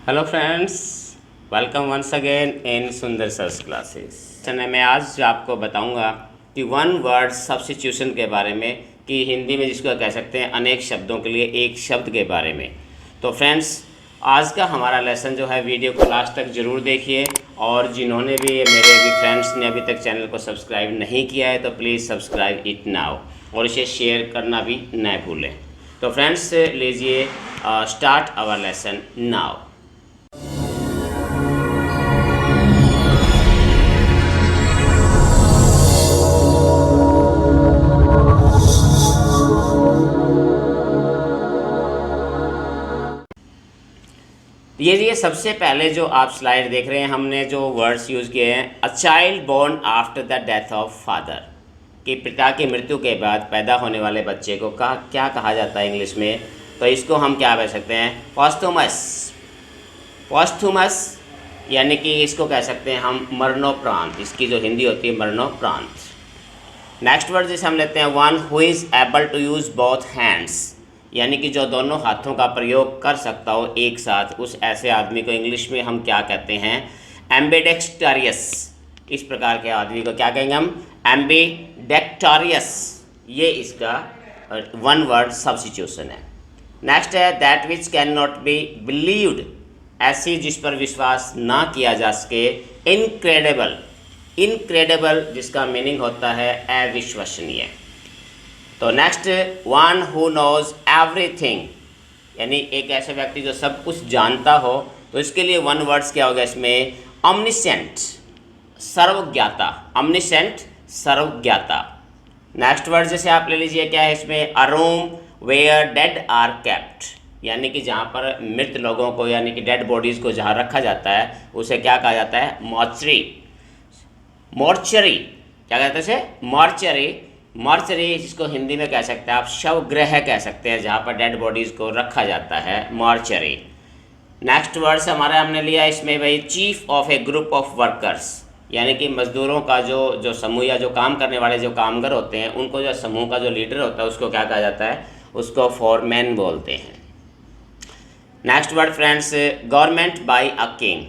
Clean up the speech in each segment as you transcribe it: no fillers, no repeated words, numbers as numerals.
Hello friends, welcome once again in Sundar sir's classes. मैं आज आपको बताऊंगा कि वन वर्ड सब्स्टिट्यूशन के बारे में, कि हिंदी में जिसको कह सकते हैं अनेक शब्दों के लिए एक शब्द के बारे में। तो फ्रेंड्स, आज का हमारा लेसन जो है, वीडियो को लास्ट तक ज़रूर देखिए, और जिन्होंने भी मेरे फ्रेंड्स ने अभी तक चैनल को सब्सक्राइब नहीं किया है तो प्लीज़ सब्सक्राइब इट नाउ, और इसे शेयर करना भी न भूलें। तो फ्रेंड्स, लीजिए स्टार्ट आवर लेसन नाउ। ये सबसे पहले जो आप स्लाइड देख रहे हैं, हमने जो वर्ड्स यूज़ किए हैं, a child born after the death of father, कि पिता की मृत्यु के बाद पैदा होने वाले बच्चे को क्या कहा जाता है इंग्लिश में। तो इसको हम क्या कह सकते हैं, पोस्टुमस। पोस्टुमस यानी कि इसको कह सकते हैं हम मरणोपरांत, इसकी जो हिंदी होती है मरणोपरांत। नेक्स्ट वर्ड जैसे हम लेते हैं, one who is able to use both hands, यानी कि जो दोनों हाथों का प्रयोग कर सकता हो एक साथ, उस ऐसे आदमी को इंग्लिश में हम क्या कहते हैं, एम्बिडेक्स्टरियस। इस प्रकार के आदमी को क्या कहेंगे हम, एम्बिडेक्टोरियस। ये इसका वन वर्ड सब्स्टिट्यूशन है। नेक्स्ट है that which can not be believed, ऐसी जिस पर विश्वास ना किया जा सके। इनक्रेडिबल, इनक्रेडिबल जिसका मीनिंग होता है अविश्वसनीय। तो next, one who knows everything, यानी एक ऐसा व्यक्ति जो सब कुछ जानता हो। तो इसके लिए वन वर्ड्स क्या होगा इसमें, omniscient, सर्वज्ञाता। omniscient, सर्वज्ञाता। नेक्स्ट वर्ड जैसे आप ले लीजिए, क्या है इसमें, a room where dead are kept, यानी कि जहाँ पर मृत लोगों को, यानी कि डेड बॉडीज़ को जहाँ रखा जाता है उसे क्या कहा जाता है, मॉर्चरी। मॉर्चरी क्या कहते हैं इसे, मॉर्चरी। मॉर्चरी जिसको हिंदी में कह सकते हैं आप शवगृह कह सकते हैं, जहाँ पर डेड बॉडीज़ को रखा जाता है, मॉर्चरी। नेक्स्ट वर्ड्स हमारा हमने लिया इसमें भाई, chief of A group of workers, यानी कि मजदूरों का जो समूह या जो काम करने वाले जो कामगार होते हैं, उनको जो समूह का जो लीडर होता है उसको क्या कहा जाता है, उसको फोरमैन बोलते हैं। Next word friends, government by a king,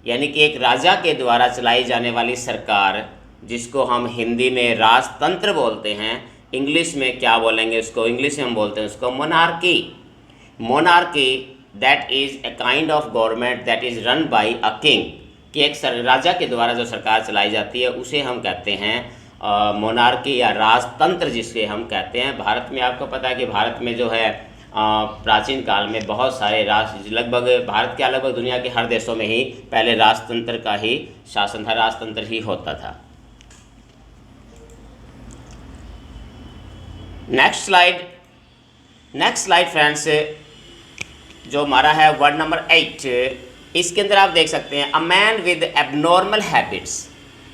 यानी कि एक राजा के द्वारा चलाई जाने वाली सरकार, जिसको हम हिंदी में राजतंत्र बोलते हैं। इंग्लिश में क्या बोलेंगे उसको, इंग्लिश में हम बोलते हैं उसको monarchy. Monarchy that is a kind of government that is run by a king, कि एक राजा के द्वारा जो सरकार चलाई जाती है उसे हम कहते हैं मोनार्की या राजतंत्र, जिसके हम कहते हैं। भारत में आपको पता है कि भारत में जो है प्राचीन काल में बहुत सारे लगभग भारत के लगभग दुनिया के हर देशों में ही पहले राजतंत्र का ही शासन था, राजतंत्र ही होता था। नेक्स्ट स्लाइड फ्रेंड्स, जो हमारा है वर्ड नंबर 8, इसके अंदर आप देख सकते हैं, a man with abnormal habits,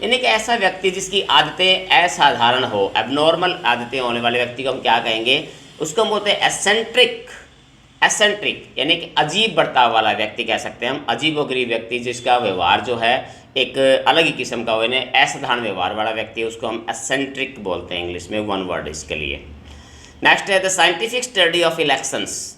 यानी कि ऐसा व्यक्ति जिसकी आदतें असाधारण हो। एबनॉर्मल आदतें होने वाले व्यक्ति को हम क्या कहेंगे, उसको हम बोलते हैं एसेंट्रिक। एसेंट्रिक यानी कि अजीब बर्ताव वाला व्यक्ति कह सकते हैं हम, अजीबोगरीब व्यक्ति जिसका व्यवहार जो है एक अलग ही किस्म का हो, यानी असाधारण व्यवहार वाला व्यक्ति, उसको हम एसेंट्रिक बोलते हैं इंग्लिश में, वन वर्ड इसके लिए। नेक्स्ट है the scientific study of elections,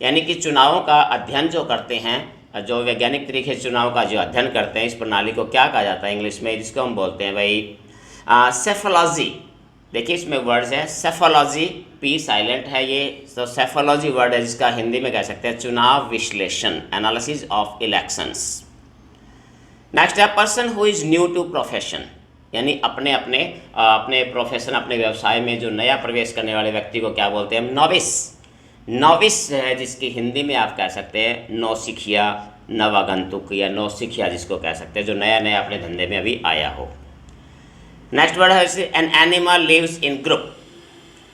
यानी कि चुनावों का अध्ययन जो करते हैं, जो वैज्ञानिक तरीके से चुनाव का जो अध्ययन करते हैं, इस प्रणाली को क्या कहा जाता है इंग्लिश में, जिसको हम बोलते हैं भाई सेफोलॉजी। देखिए इसमें वर्ड्स हैं, सेफोलॉजी, पी साइलेंट है ये, तो सेफोलॉजी वर्ड है जिसका हिंदी में कह सकते हैं चुनाव विश्लेषण, एनालिसिस ऑफ इलेक्शंस। नेक्स्ट है person who is new to profession, यानी अपने प्रोफेशन, अपने व्यवसाय में जो नया प्रवेश करने वाले व्यक्ति को क्या बोलते हैं हम, नॉविस। नॉविस है जिसकी हिंदी में आप कह सकते हैं नौसिखिया, नवागंतुक या नौसिखिया जिसको कह सकते हैं, जो नया नया अपने धंधे में अभी आया हो। नेक्स्ट वर्ड है an animal lives in group,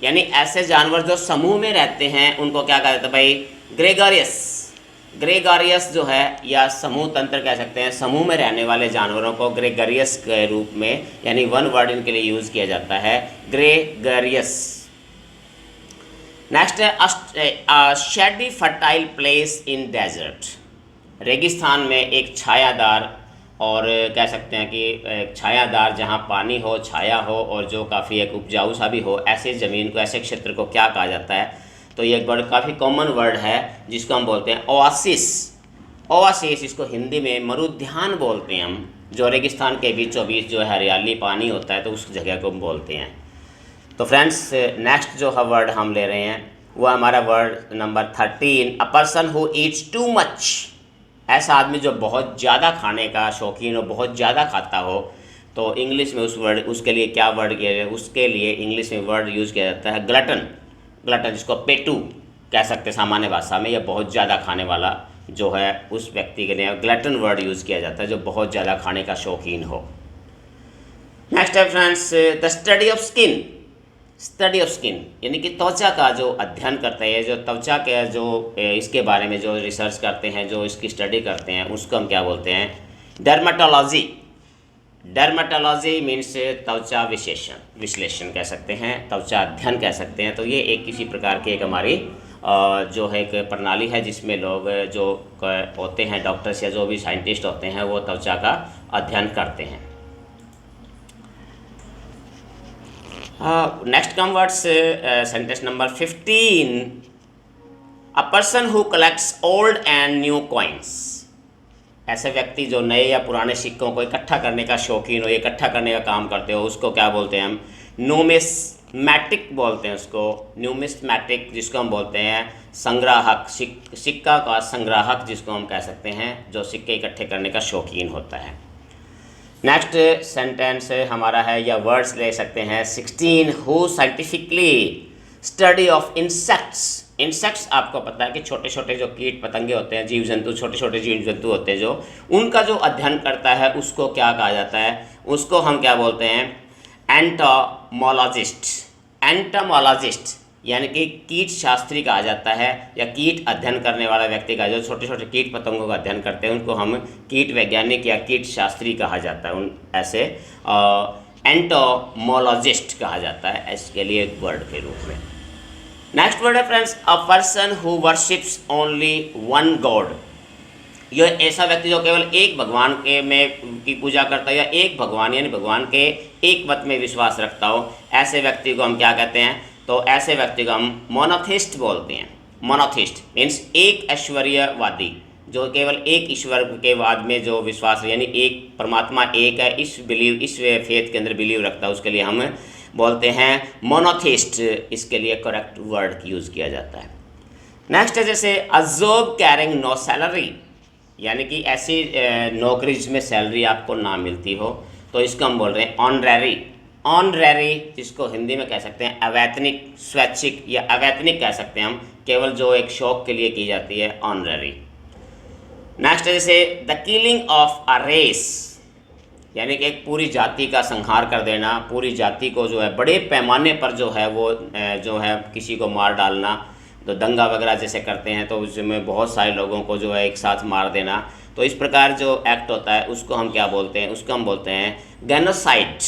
यानी ऐसे जानवर जो समूह में रहते हैं उनको क्या कहा जाता है भाई, ग्रेगरियस। ग्रेगरियस जो है या समूह तंत्र कह सकते हैं, समूह में रहने वाले जानवरों को ग्रेगरियस के रूप में, यानी वन वर्ड इनके लिए यूज़ किया जाता है, ग्रेगरियस। नेक्स्ट है shady fertile place in desert, रेगिस्तान में एक छायादार, और कह सकते हैं कि छायादार जहाँ पानी हो, छाया हो और जो काफ़ी एक उपजाऊ सा भी हो, ऐसे ज़मीन को, ऐसे क्षेत्र को क्या कहा जाता है, तो ये एक वर्ड काफ़ी कॉमन वर्ड है जिसको हम बोलते हैं ओआसिस। ओआसिस, इसको हिंदी में मरुद्यान बोलते हैं हम, जो रेगिस्तान के बीचों बीच जो हरियाली पानी होता है तो उस जगह को हम बोलते हैं। तो फ्रेंड्स नेक्स्ट जो वर्ड हम ले रहे हैं वो हमारा word number 13, a person who Yeats too much. ऐसा आदमी जो बहुत ज़्यादा खाने का शौकीन हो, बहुत ज़्यादा खाता हो, तो इंग्लिश में उसके लिए क्या वर्ड किया जाए, उसके लिए इंग्लिश में वर्ड यूज़ किया जाता है ग्लटन। ग्लटन जिसको पेटू कह सकते हैं सामान्य भाषा में, या बहुत ज़्यादा खाने वाला जो है उस व्यक्ति के लिए ग्लटन वर्ड यूज़ किया जाता है, जो बहुत ज़्यादा खाने का शौकीन हो। नेक्स्ट है friends the study of skin. Study of skin यानी कि त्वचा का जो अध्ययन करते हैं, जो त्वचा के जो इसके बारे में जो रिसर्च करते हैं, जो इसकी स्टडी करते हैं, उसको हम क्या बोलते हैं, डर्मेटोलॉजी। डर्मेटोलॉजी मीन्स त्वचा विश्लेषण कह सकते हैं, त्वचा अध्ययन कह सकते हैं। तो ये एक किसी प्रकार की एक हमारी जो है एक प्रणाली है जिसमें लोग जो होते हैं डॉक्टर्स या जो भी साइंटिस्ट होते हैं वो त्वचा का अध्ययन करते हैं। Next come words sentence number 15, a person who collects old and new coins. ऐसे व्यक्ति जो नए या पुराने सिक्कों को इकट्ठा करने का शौकीन हो, इकट्ठा करने का काम करते हो, उसको क्या बोलते हैं हम, न्यूमिस्मैटिक बोलते हैं उसको। न्यूमिस्मैटिक जिसको हम बोलते हैं संग्राहक, सिक्का का संग्राहक जिसको हम कह सकते हैं, जो सिक्के इकट्ठे करने का शौकीन होता है। नेक्स्ट सेंटेंस हमारा है या वर्ड्स ले सकते हैं 16, who scientifically study of insects. Insects आपको पता है कि छोटे छोटे जो कीट पतंगे होते हैं, जीव जंतु, छोटे छोटे जीव जंतु होते हैं, जो उनका जो अध्ययन करता है उसको क्या कहा जाता है, उसको हम क्या बोलते हैं, एंटोमोलॉजिस्ट। एंटोमोलॉजिस्ट यानी कि कीट शास्त्री कहा जाता है, या कीट अध्ययन करने वाला व्यक्ति का, जो छोटे छोटे कीट पतंगों का अध्ययन करते हैं उनको हम कीट वैज्ञानिक या कीट शास्त्री कहा जाता है। उन ऐसे एंटोमोलॉजिस्ट कहा जाता है इसके लिए एक वर्ड के रूप में। नेक्स्ट वर्ड है friends, a person who worships only one God. ये ऐसा व्यक्ति जो केवल एक भगवान के में की पूजा करता है, या एक भगवान यानी भगवान के एक मत में विश्वास रखता हो, ऐसे व्यक्ति को हम क्या कहते हैं, तो ऐसे व्यक्ति को हम मोनोथिस्ट बोलते हैं। मोनोथिस्ट मीन्स एक ऐश्वर्यवादी, जो केवल एक ईश्वर के वाद में जो विश्वास यानी एक परमात्मा एक है, इस फेथ के अंदर बिलीव रखता है, उसके लिए हम बोलते हैं मोनोथिस्ट। इसके लिए करेक्ट वर्ड यूज़ किया जाता है। नेक्स्ट है जैसे a job carrying no salary, यानी कि ऐसी नौकरी जिसमें सैलरी आपको ना मिलती हो, तो इसको हम बोल रहे हैं ऑनरेरी। ऑनरेरी जिसको हिंदी में कह सकते हैं अवैतनिक, स्वैच्छिक या अवैतनिक कह सकते हैं हम, केवल जो एक शौक के लिए की जाती है, ऑनरेरी। नेक्स्ट है जैसे the killing of a race, यानी कि एक पूरी जाति का संहार कर देना, पूरी जाति को जो है बड़े पैमाने पर जो है वो जो है किसी को मार डालना, तो दंगा वगैरह जैसे करते हैं तो उसमें बहुत सारे लोगों को जो है एक साथ मार देना। तो इस प्रकार जो एक्ट होता है उसको हम क्या बोलते हैं, उसको हम बोलते हैं गेनोसाइड।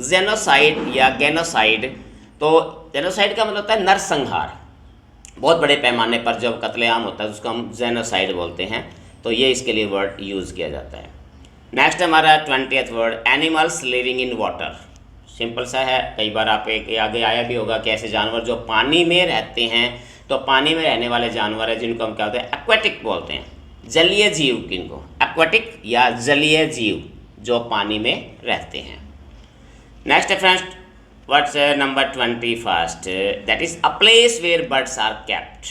जेनोसाइड या गेनोसाइड, तो जेनोसाइड का मतलब होता है नरसंहार, बहुत बड़े पैमाने पर जब कत्लेआम होता है उसको हम जेनोसाइड बोलते हैं। तो ये इसके लिए वर्ड यूज़ किया जाता है। नेक्स्ट हमारा 20th word, animals living in water. Simple सा है, कई बार आप एक आगे आया भी होगा कि ऐसे जानवर जो पानी में रहते हैं, तो पानी में रहने वाले जानवर हैं जिनको हम क्या होते हैं, एक्वेटिक बोलते हैं, जलीय जीव। किनको, एक्वेटिक या जलीय जीव जो पानी में रहते हैं। Next friends words number 21, that is a place where birds are kept,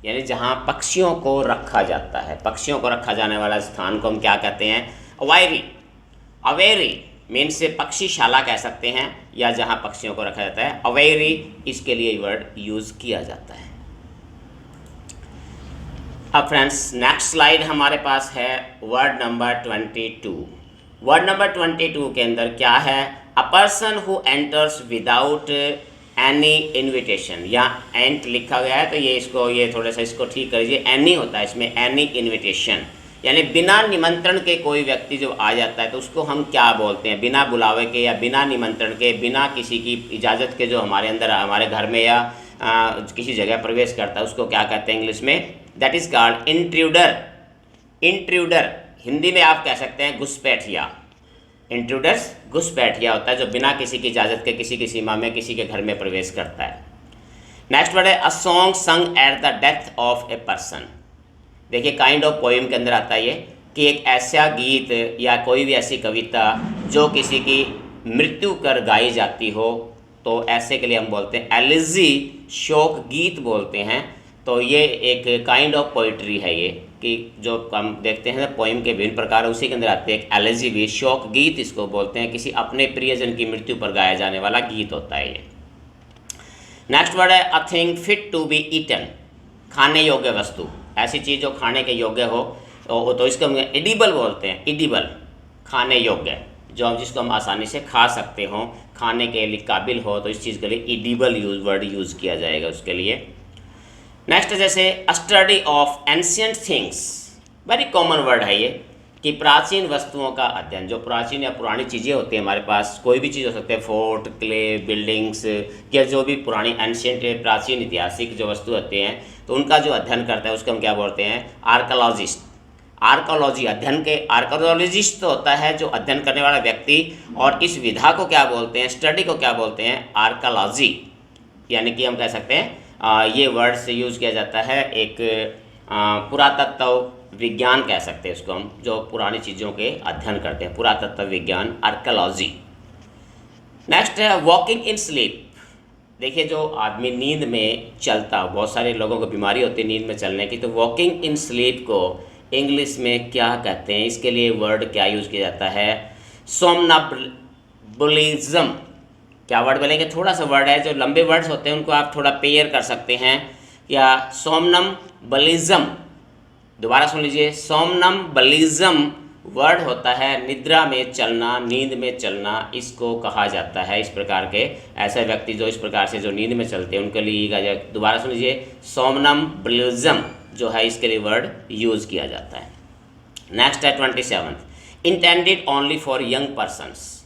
यानी जहाँ पक्षियों को रखा जाता है। पक्षियों को रखा जाने वाला स्थान को हम क्या कहते हैं, अवेरी। अवेरी मीन्स से पक्षीशाला कह सकते हैं, या जहाँ पक्षियों को रखा जाता है, अवेरी, इसके लिए वर्ड यूज़ किया जाता है। अब फ्रेंड्स नेक्स्ट स्लाइड हमारे पास है वर्ड नंबर 22। वर्ड नंबर 22 के अंदर क्या है, a person who enters without any invitation, या एंट लिखा गया है तो ये थोड़ा सा इसको ठीक कर लीजिए, एनी होता है इसमें, एनी इन्विटेशन, यानी बिना निमंत्रण के कोई व्यक्ति जो आ जाता है तो उसको हम क्या बोलते हैं, बिना बुलावे के या बिना निमंत्रण के, बिना किसी की इजाज़त के जो हमारे अंदर हमारे घर में या किसी जगह प्रवेश करता है, उसको क्या कहते हैं इंग्लिश में, that is called intruder. Intruder Hindi में आप कह सकते हैं घुसपैठिया। इंट्रूडर्स घुसपैठिया होता है जो बिना किसी की इजाज़त के किसी की सीमा में किसी के घर में प्रवेश करता है। नेक्स्ट वर्ड है अ सॉन्ग संग at the death of a person. देखिए काइंड ऑफ पोएम के अंदर आता है ये कि एक ऐसा गीत या कोई भी ऐसी कविता जो किसी की मृत्यु कर गाई जाती हो, तो ऐसे के लिए हम बोलते हैं एलिजी, शोक गीत बोलते हैं। तो ये एक काइंड ऑफ पोइट्री है ये, कि जो हम देखते हैं पोइम के विभिन्न प्रकार उसी के अंदर आते हैं। एक एलिजी भी, शोक गीत इसको बोलते हैं, किसी अपने प्रियजन की मृत्यु पर गाया जाने वाला गीत होता है ये। नेक्स्ट वर्ड है a thing fit to be eaten, खाने योग्य वस्तु, ऐसी चीज़ जो खाने के योग्य हो, तो इसको हम एडिबल बोलते हैं। एडिबल, खाने योग्य, जो हम जिसको हम आसानी से खा सकते हो, खाने के लिए काबिल हो, तो इस चीज़ के लिए एडिबल वर्ड यूज़ किया जाएगा उसके लिए। नेक्स्ट जैसे study of ancient things, very common word है ये, कि प्राचीन वस्तुओं का अध्ययन। जो प्राचीन या पुरानी चीज़ें होती हैं हमारे पास, कोई भी चीज़ हो सकती है, फोर्ट, क्ले, बिल्डिंग्स, या जो भी पुरानी एंशियंट प्राचीन ऐतिहासिक जो वस्तु होती हैं, तो उनका जो अध्ययन करता है उसको हम क्या बोलते हैं? आर्कोलॉजिस्ट। आर्कोलॉजी अध्ययन के, आर्कोलॉजिस्ट तो होता है जो अध्ययन करने वाला व्यक्ति, और इस विधा को क्या बोलते हैं? स्टडी को क्या बोलते हैं? आर्कोलॉजी। यानी कि हम कह सकते हैं ये वर्ड से यूज़ किया जाता है एक पुरातत्व विज्ञान कह सकते हैं इसको हम, जो पुरानी चीज़ों के अध्ययन करते हैं, पुरातत्व विज्ञान, आर्कोलॉजी। नेक्स्ट है वॉकिंग इन स्लीप। देखिए जो आदमी नींद में चलता, बहुत सारे लोगों को बीमारी होती है नींद में चलने की, तो वॉकिंग इन स्लीप को इंग्लिश में क्या कहते हैं? इसके लिए वर्ड क्या यूज़ किया जाता है? सोमनाम्बुलिज्म। क्या वर्ड बोलेंगे? थोड़ा सा वर्ड है, जो लंबे वर्ड्स होते हैं उनको आप थोड़ा पेयर कर सकते हैं। या सोमनम्बुलिज्म, दोबारा सुन लीजिए, सोमनम्बुलिज्म वर्ड होता है निद्रा में चलना, नींद में चलना, इसको कहा जाता है। इस प्रकार के ऐसे व्यक्ति जो इस प्रकार से जो नींद में चलते हैं उनके लिए, दोबारा सुन लीजिए, सोमनम्बुलिज्म जो है इसके लिए वर्ड यूज़ किया जाता है। नेक्स्ट है 27, intended only for young persons,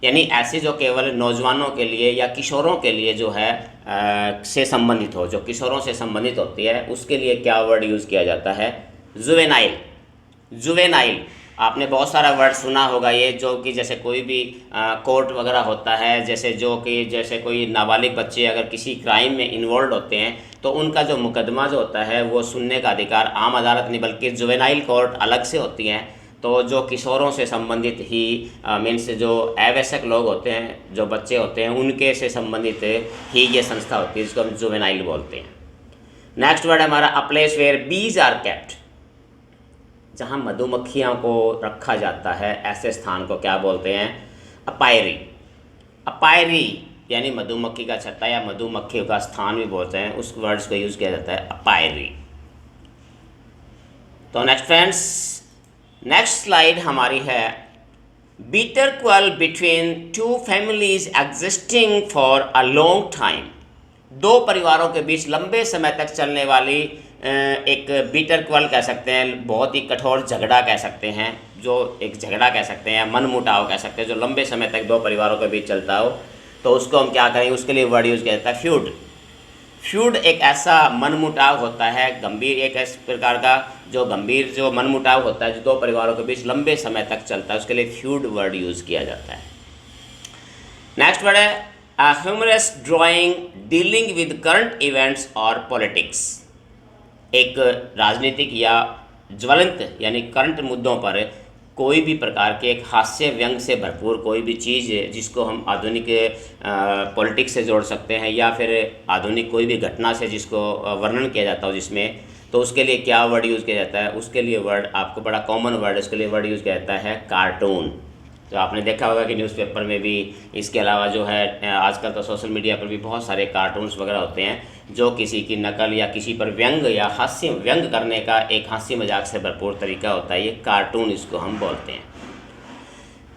यानी ऐसे जो केवल नौजवानों के लिए या किशोरों के लिए जो है से संबंधित हो, जो किशोरों से संबंधित होती है, उसके लिए क्या वर्ड यूज़ किया जाता है? जुवेनाइल। जुवेनाइल, आपने बहुत सारा वर्ड सुना होगा ये, जो कि जैसे कोई भी कोर्ट वगैरह होता है, जैसे कोई नाबालिग बच्चे अगर किसी क्राइम में इन्वॉल्व होते हैं, तो उनका जो मुकदमा जो होता है वो सुनने का अधिकार आम अदालत नहीं बल्कि जुवेनाइल कोर्ट अलग से होती हैं। तो जो किशोरों से संबंधित ही मीन्स जो आवश्यक लोग होते हैं, जो बच्चे होते हैं, उनके से संबंधित ही ये संस्था होती है, जिसको हम जुवेनाइल बोलते हैं। नेक्स्ट वर्ड है हमारा अ place where bees are kept, जहाँ मधुमक्खियों को रखा जाता है, ऐसे स्थान को क्या बोलते हैं? अपायरी। अपायरी यानी मधुमक्खी का छत्ता या मधुमक्खियों का स्थान भी बोलते हैं, उस वर्ड्स को यूज़ किया जाता है अपायरी। तो नेक्स्ट फ्रेंड्स, नेक्स्ट स्लाइड हमारी है bitter क्वाल between two families existing for a long time. दो परिवारों के बीच लंबे समय तक चलने वाली एक बिटर क्वाल कह सकते हैं, बहुत ही कठोर झगड़ा कह सकते हैं, जो एक झगड़ा कह सकते हैं, मनमुटाव कह सकते हैं, जो लंबे समय तक दो परिवारों के बीच चलता हो, तो उसको हम क्या करेंगे? उसके लिए वर्ड यूज़ किया जाता है फ्यूड। फ्यूड एक ऐसा मनमुटाव होता है, गंभीर, एक इस प्रकार का जो गंभीर जो मनमुटाव होता है जो दो परिवारों के बीच लंबे समय तक चलता है, उसके लिए फ्यूड वर्ड यूज़ किया जाता है। नेक्स्ट वर्ड है a humorous drawing dealing with current events और पॉलिटिक्स। एक राजनीतिक या ज्वलंत यानी करंट मुद्दों पर कोई भी प्रकार के एक हास्य व्यंग से भरपूर कोई भी चीज़ जिसको हम आधुनिक पॉलिटिक्स से जोड़ सकते हैं, या फिर आधुनिक कोई भी घटना से जिसको वर्णन किया जाता हो जिसमें, तो उसके लिए क्या वर्ड यूज़ किया जाता है? उसके लिए वर्ड आपको बड़ा कॉमन वर्ड, उसके लिए वर्ड यूज़ किया जाता है कार्टून। तो आपने देखा होगा कि न्यूज़पेपर में भी, इसके अलावा जो है आजकल तो सोशल मीडिया पर भी बहुत सारे कार्टून्स वगैरह होते हैं जो किसी की नकल या किसी पर व्यंग या हास्य व्यंग करने का एक हंसी मजाक से भरपूर तरीका होता है, ये कार्टून इसको हम बोलते हैं।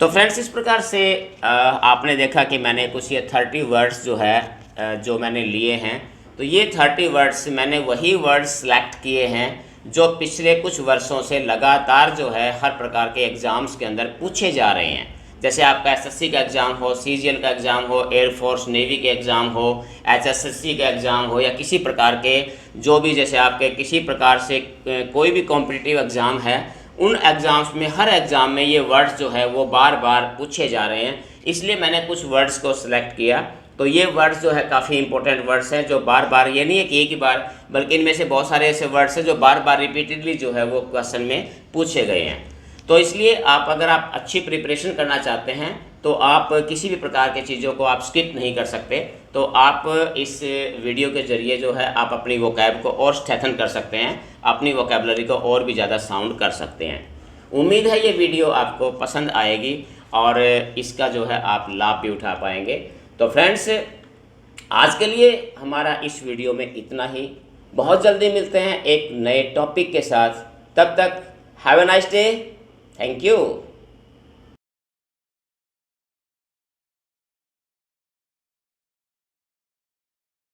तो फ्रेंड्स, इस प्रकार से आपने देखा कि मैंने कुछ ये 30 वर्ड्स जो है जो मैंने लिए हैं, तो ये 30 वर्ड्स मैंने वही वर्ड्स सेलेक्ट किए हैं जो पिछले कुछ वर्षों से लगातार जो है हर प्रकार के एग्ज़ाम्स के अंदर पूछे जा रहे हैं। जैसे आपका एसएससी का एग्ज़ाम हो, सीजीएल का एग्ज़ाम हो, एयरफोर्स नेवी के एग्ज़ाम हो, एचएसएससी का एग्ज़ाम हो, या किसी प्रकार के जो भी जैसे आपके किसी प्रकार से कोई भी कॉम्पिटिटिव एग्ज़ाम है, उन एग्ज़ाम्स में हर एग्ज़ाम में ये वर्ड्स जो है वो बार बार पूछे जा रहे हैं। इसलिए मैंने कुछ वर्ड्स को सिलेक्ट किया तो ये वर्ड्स जो है काफ़ी इंपॉर्टेंट वर्ड्स हैं, जो बार बार, ये नहीं है कि एक ही बार, बल्कि इनमें से बहुत सारे ऐसे वर्ड्स हैं जो बार बार रिपीटेडली जो है वो क्वेश्चन में पूछे गए हैं। तो इसलिए आप, अगर आप अच्छी प्रिपरेशन करना चाहते हैं तो आप किसी भी प्रकार की चीज़ों को आप स्किप नहीं कर सकते। तो आप इस वीडियो के ज़रिए जो है आप अपनी वोकैब को और स्ट्रेंथन कर सकते हैं, अपनी वोकैबलरी को और भी ज़्यादा साउंड कर सकते हैं। उम्मीद है ये वीडियो आपको पसंद आएगी और इसका जो है आप लाभ भी उठा पाएंगे। तो फ्रेंड्स, आज के लिए हमारा इस वीडियो में इतना ही। बहुत जल्दी मिलते हैं एक नए टॉपिक के साथ। तब तक have a nice day. Thank you.